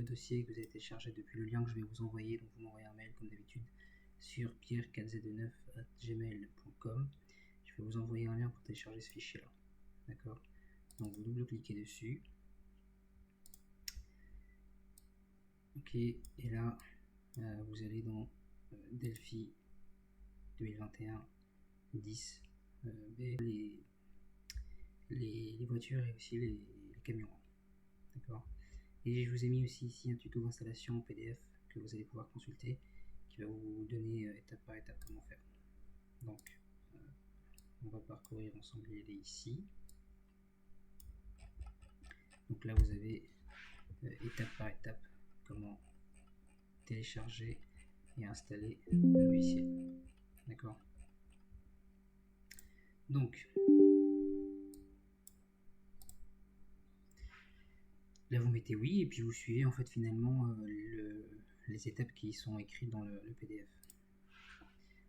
le dossier que vous avez téléchargé depuis le lien que je vais vous envoyer. Donc vous m'envoyez un mail comme d'habitude sur pierre4z9@gmail.com. Je vais vous envoyer un lien pour télécharger ce fichier là. D'accord. Donc vous double-cliquez dessus. Ok, et là vous allez dans Delphi 2021 10 B, les voitures et aussi les camions. D'accord. Et je vous ai mis aussi ici un tuto d'installation en PDF que vous allez pouvoir consulter, qui va vous donner étape par étape comment faire. Donc on va parcourir ensemble les ici. Donc là vous avez étape par étape comment télécharger et installer le logiciel. D'accord. Donc là vous mettez oui et puis vous suivez en fait finalement les étapes qui sont écrites dans le PDF.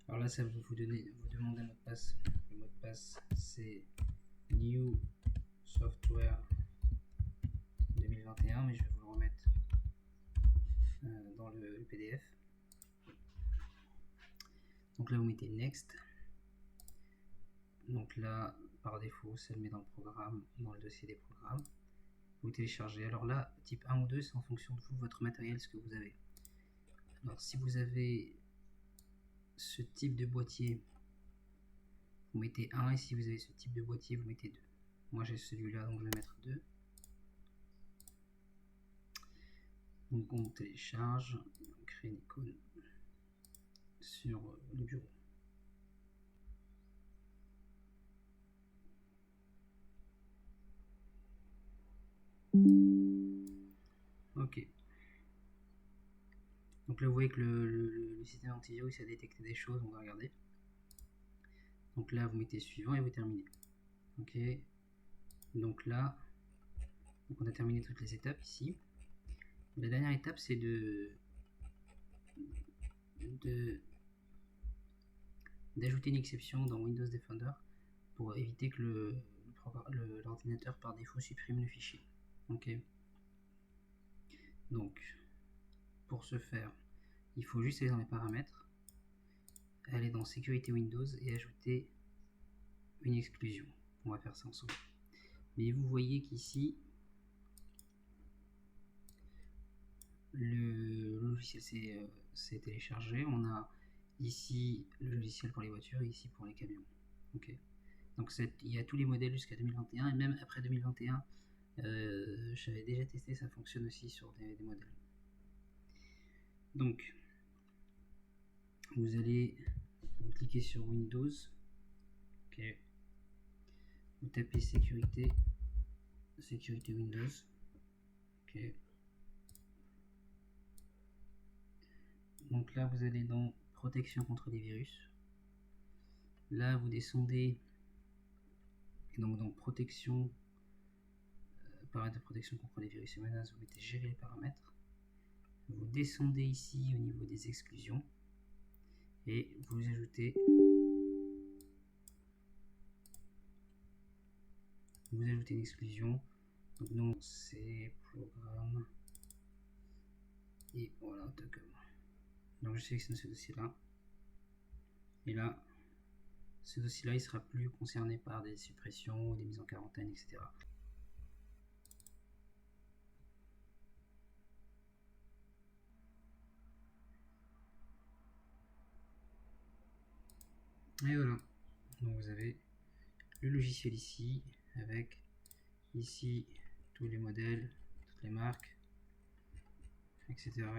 Alors là ça va vous demander un mot de passe. Le mot de passe c'est New Software 2021, mais je vais vous le remettre dans le PDF. Donc là vous mettez Next. Donc là par défaut ça le met dans le programme, dans le dossier des programmes. Vous téléchargez. Alors là type 1 ou 2 c'est en fonction de vous, votre matériel, ce que vous avez. Alors si vous avez ce type de boîtier, vous mettez 1, et si vous avez ce type de boîtier vous mettez 2. Moi j'ai celui-là donc je vais mettre 2. Donc on télécharge, on crée une icône sur le bureau. Ok. Donc là vous voyez que le système antivirus a détecté des choses, on va regarder. Donc là vous mettez suivant et vous terminez. Ok. Donc là, on a terminé toutes les étapes ici. La dernière étape c'est d'ajouter une exception dans Windows Defender pour éviter que l'ordinateur par défaut supprime le fichier. Ok. Donc pour ce faire, il faut juste aller dans les paramètres, aller dans sécurité Windows et ajouter une exclusion. On va faire ça ensemble. Mais vous voyez qu'ici le logiciel s'est téléchargé. On a ici le logiciel pour les voitures et ici pour les camions. Ok. Donc il y a tous les modèles jusqu'à 2021 et même après 2021, j'avais déjà testé, ça fonctionne aussi sur des modèles. Donc vous allez cliquer sur Windows. Ok. Vous tapez sécurité Windows. Ok. Donc là vous allez dans protection contre les virus. Là vous descendez et donc dans protection, paramètres de protection contre les virus et menaces, vous mettez gérer les paramètres. Vous descendez ici au niveau des exclusions et vous ajoutez une exclusion. Donc non, c'est programme et voilà. Donc je sélectionne ce dossier là et là ce dossier là il sera plus concerné par des suppressions, des mises en quarantaine, etc. Et voilà, donc vous avez le logiciel ici avec ici tous les modèles, toutes les marques, etc.